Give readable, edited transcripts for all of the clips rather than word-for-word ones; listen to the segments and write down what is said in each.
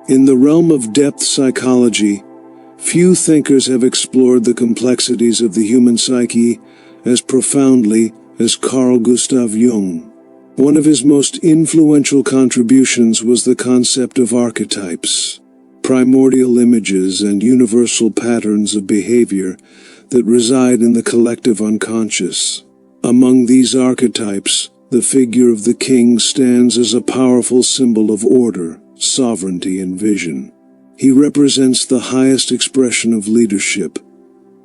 In the realm of depth psychology, few thinkers have explored the complexities of the human psyche as profoundly as Carl Gustav Jung. One of his most influential contributions was the concept of archetypes, primordial images and universal patterns of behavior that reside in the collective unconscious. Among these archetypes, the figure of the king stands as a powerful symbol of order, sovereignty, and vision. He represents the highest expression of leadership,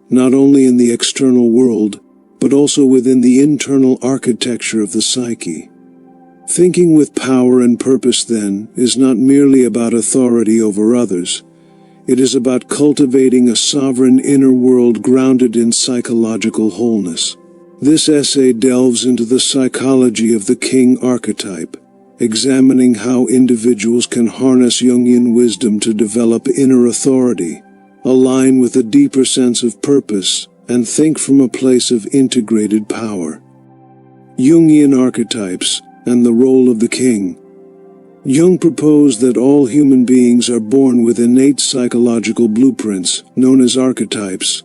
not only in the external world, but also within the internal architecture of the psyche. Thinking with power and purpose, then, is not merely about authority over others. It is about cultivating a sovereign inner world grounded in psychological wholeness. This essay delves into the psychology of the king archetype, examining how individuals can harness Jungian wisdom to develop inner authority, align with a deeper sense of purpose, and think from a place of integrated power. Jungian archetypes and the role of the king. Jung proposed that all human beings are born with innate psychological blueprints, known as archetypes,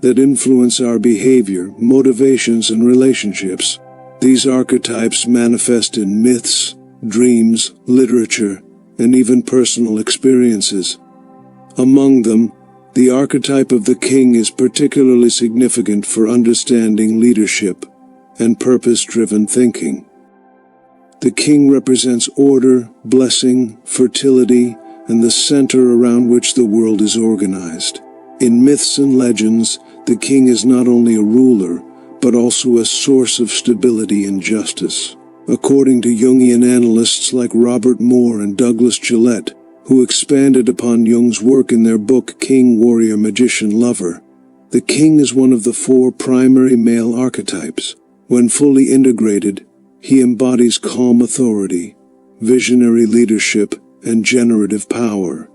that influence our behavior, motivations, and relationships. These archetypes manifest in myths, dreams, literature, and even personal experiences. Among them, the archetype of the king is particularly significant for understanding leadership and purpose-driven thinking. The king represents order, blessing, fertility, and the center around which the world is organized. In myths and legends, the king is not only a ruler, but also a source of stability and justice. According to Jungian analysts like Robert Moore and Douglas Gillette, who expanded upon Jung's work in their book King, Warrior, Magician, Lover, the king is one of the 4 primary male archetypes. When fully integrated, he embodies calm authority, visionary leadership, and generative power.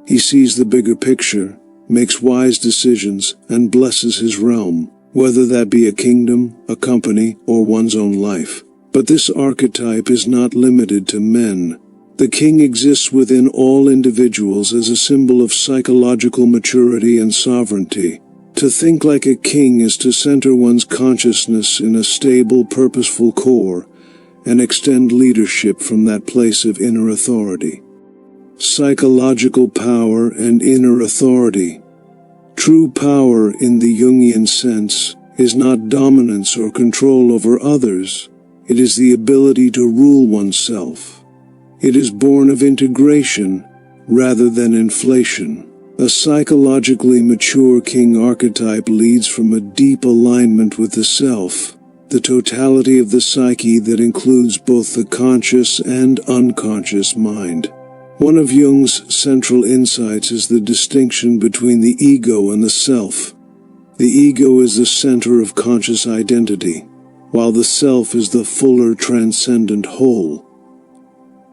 He sees the bigger picture, makes wise decisions, and blesses his realm, whether that be a kingdom, a company, or one's own life. But this archetype is not limited to men. The king exists within all individuals as a symbol of psychological maturity and sovereignty. To think like a king is to center one's consciousness in a stable, purposeful core and extend leadership from that place of inner authority. Psychological power and inner authority. True power in the Jungian sense is not dominance or control over others. It is the ability to rule oneself. It is born of integration rather than inflation. A psychologically mature king archetype leads from a deep alignment with the self, the totality of the psyche that includes both the conscious and unconscious mind. One of Jung's central insights is the distinction between the ego and the self. The ego is the center of conscious identity, while the self is the fuller, transcendent whole.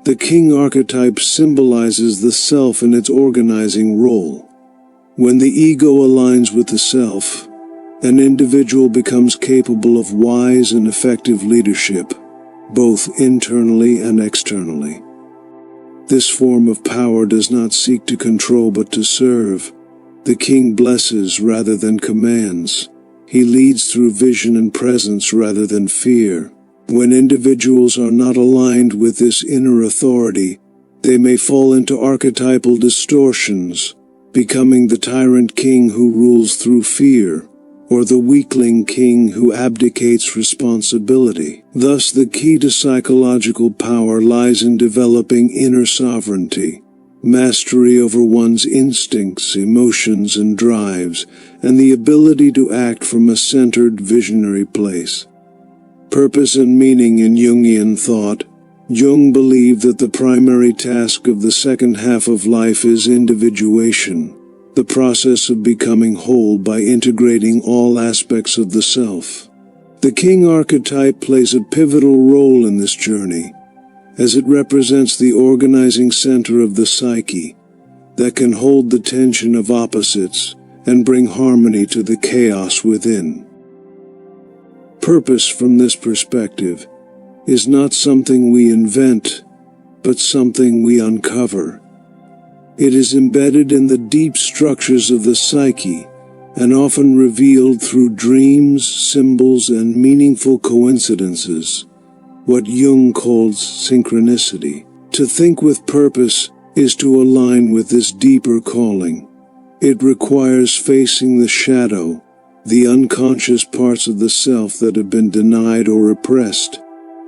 The king archetype symbolizes the self in its organizing role. When the ego aligns with the self, an individual becomes capable of wise and effective leadership, both internally and externally. This form of power does not seek to control but to serve. The king blesses rather than commands. He leads through vision and presence rather than fear. When individuals are not aligned with this inner authority, they may fall into archetypal distortions, becoming the tyrant king who rules through fear, or the weakling king who abdicates responsibility. Thus, the key to psychological power lies in developing inner sovereignty, mastery over one's instincts, emotions, and drives, and the ability to act from a centered, visionary place. Purpose and meaning in Jungian thought. Jung believed that the primary task of the second half of life is individuation, the process of becoming whole by integrating all aspects of the self. The king archetype plays a pivotal role in this journey, as it represents the organizing center of the psyche that can hold the tension of opposites and bring harmony to the chaos within. Purpose from this perspective is not something we invent, but something we uncover. It is embedded in the deep structures of the psyche, and often revealed through dreams, symbols, and meaningful coincidences, what Jung calls synchronicity. To think with purpose is to align with this deeper calling. It requires facing the shadow, the unconscious parts of the self that have been denied or repressed,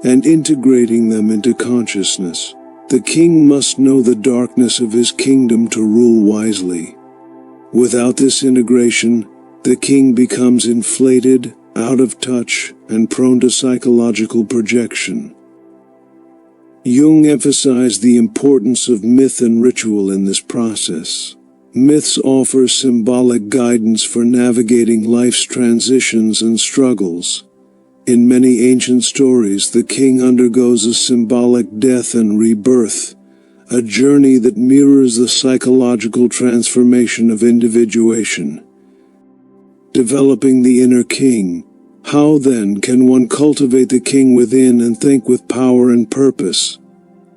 and integrating them into consciousness. The king must know the darkness of his kingdom to rule wisely. Without this integration, the king becomes inflated, out of touch, and prone to psychological projection. Jung emphasized the importance of myth and ritual in this process. Myths offer symbolic guidance for navigating life's transitions and struggles. In many ancient stories, the king undergoes a symbolic death and rebirth, a journey that mirrors the psychological transformation of individuation. Developing the inner king. How then can one cultivate the king within and think with power and purpose?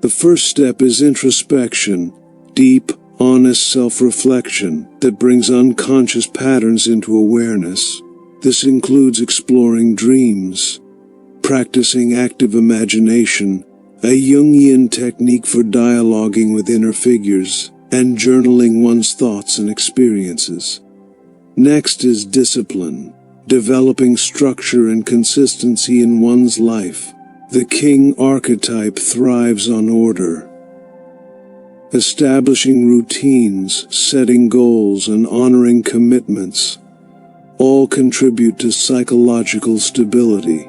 The first step is introspection, deep, honest self-reflection that brings unconscious patterns into awareness. This includes exploring dreams, practicing active imagination, a Jungian technique for dialoguing with inner figures, and journaling one's thoughts and experiences. Next is discipline, developing structure and consistency in one's life. The king archetype thrives on order. Establishing routines, setting goals, and honoring commitments all contribute to psychological stability.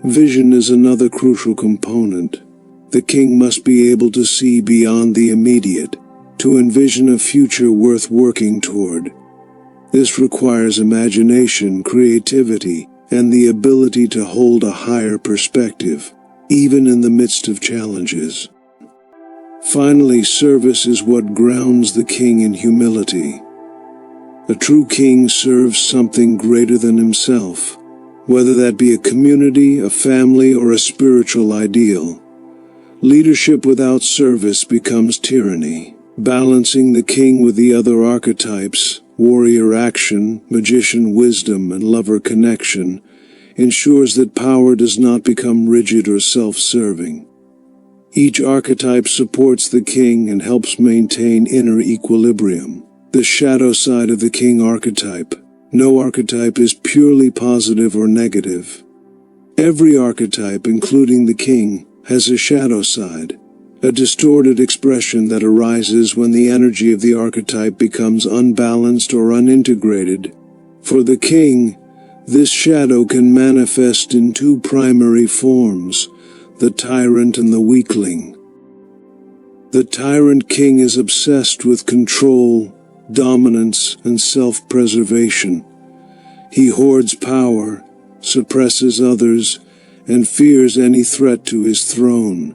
Vision is another crucial component. The king must be able to see beyond the immediate, to envision a future worth working toward. This requires imagination, creativity, and the ability to hold a higher perspective, even in the midst of challenges. Finally, service is what grounds the king in humility. A true king serves something greater than himself, whether that be a community, a family, or a spiritual ideal. Leadership without service becomes tyranny. Balancing the king with the other archetypes, warrior action, magician wisdom, and lover connection, ensures that power does not become rigid or self-serving. Each archetype supports the king and helps maintain inner equilibrium. The shadow side of the king archetype. No archetype is purely positive or negative. Every archetype, including the king, has a shadow side, a distorted expression that arises when the energy of the archetype becomes unbalanced or unintegrated. For the king, this shadow can manifest in two primary forms: the tyrant and the weakling. The tyrant king is obsessed with control, dominance, and self-preservation. He hoards power, suppresses others, and fears any threat to his throne.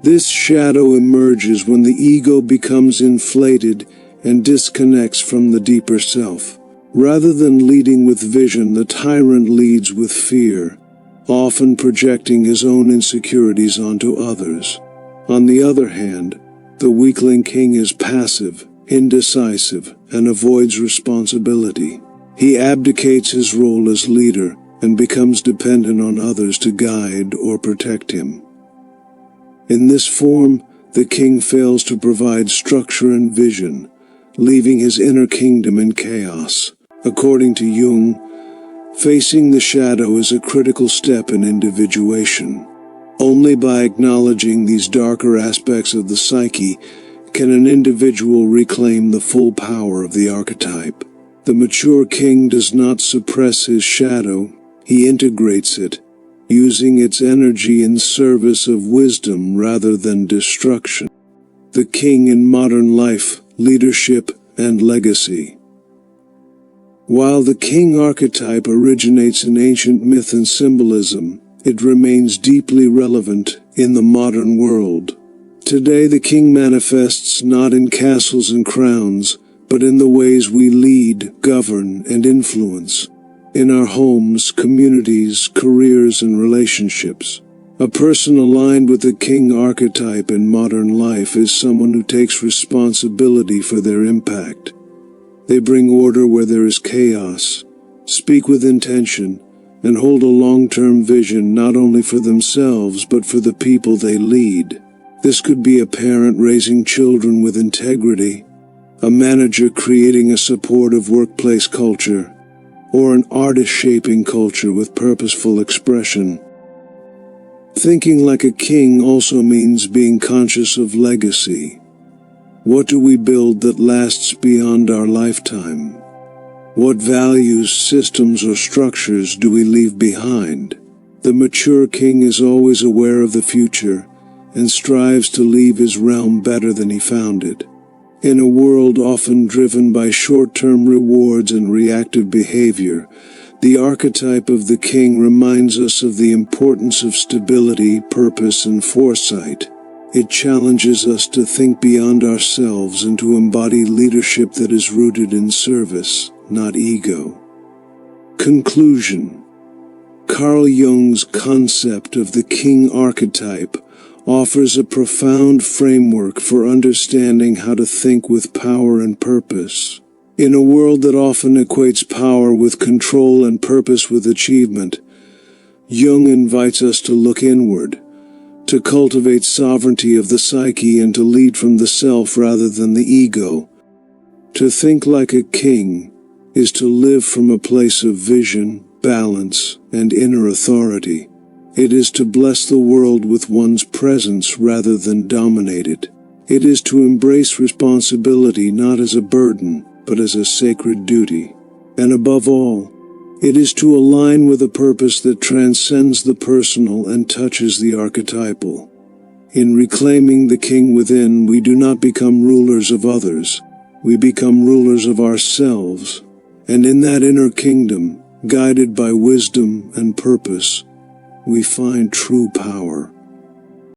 This shadow emerges when the ego becomes inflated and disconnects from the deeper self. Rather than leading with vision, the tyrant leads with fear, often projecting his own insecurities onto others. On the other hand, the weakling king is passive, indecisive, and avoids responsibility. He abdicates his role as leader and becomes dependent on others to guide or protect him. In this form, the king fails to provide structure and vision, leaving his inner kingdom in chaos. According to Jung, facing the shadow is a critical step in individuation. Only by acknowledging these darker aspects of the psyche can an individual reclaim the full power of the archetype. The mature king does not suppress his shadow, he integrates it, using its energy in service of wisdom rather than destruction. The king in modern life, leadership, and legacy. While the king archetype originates in ancient myth and symbolism, it remains deeply relevant in the modern world. Today the king manifests not in castles and crowns, but in the ways we lead, govern, and influence. In our homes, communities, careers, and relationships. A person aligned with the king archetype in modern life is someone who takes responsibility for their impact. They bring order where there is chaos, speak with intention, and hold a long-term vision not only for themselves but for the people they lead. This could be a parent raising children with integrity, a manager creating a supportive workplace culture, or an artist shaping culture with purposeful expression. Thinking like a king also means being conscious of legacy. What do we build that lasts beyond our lifetime? What values, systems, or structures do we leave behind? The mature king is always aware of the future and strives to leave his realm better than he found it. In a world often driven by short-term rewards and reactive behavior, the archetype of the king reminds us of the importance of stability, purpose, and foresight. It challenges us to think beyond ourselves and to embody leadership that is rooted in service, not ego. Conclusion. Carl Jung's concept of the king archetype offers a profound framework for understanding how to think with power and purpose. In a world that often equates power with control and purpose with achievement, Jung invites us to look inward, to cultivate sovereignty of the psyche and to lead from the self rather than the ego. To think like a king is to live from a place of vision, balance, and inner authority. It is to bless the world with one's presence rather than dominate it. It is to embrace responsibility not as a burden, but as a sacred duty. And above all, it is to align with a purpose that transcends the personal and touches the archetypal. In reclaiming the king within, we do not become rulers of others. We become rulers of ourselves. And in that inner kingdom, guided by wisdom and purpose, we find true power.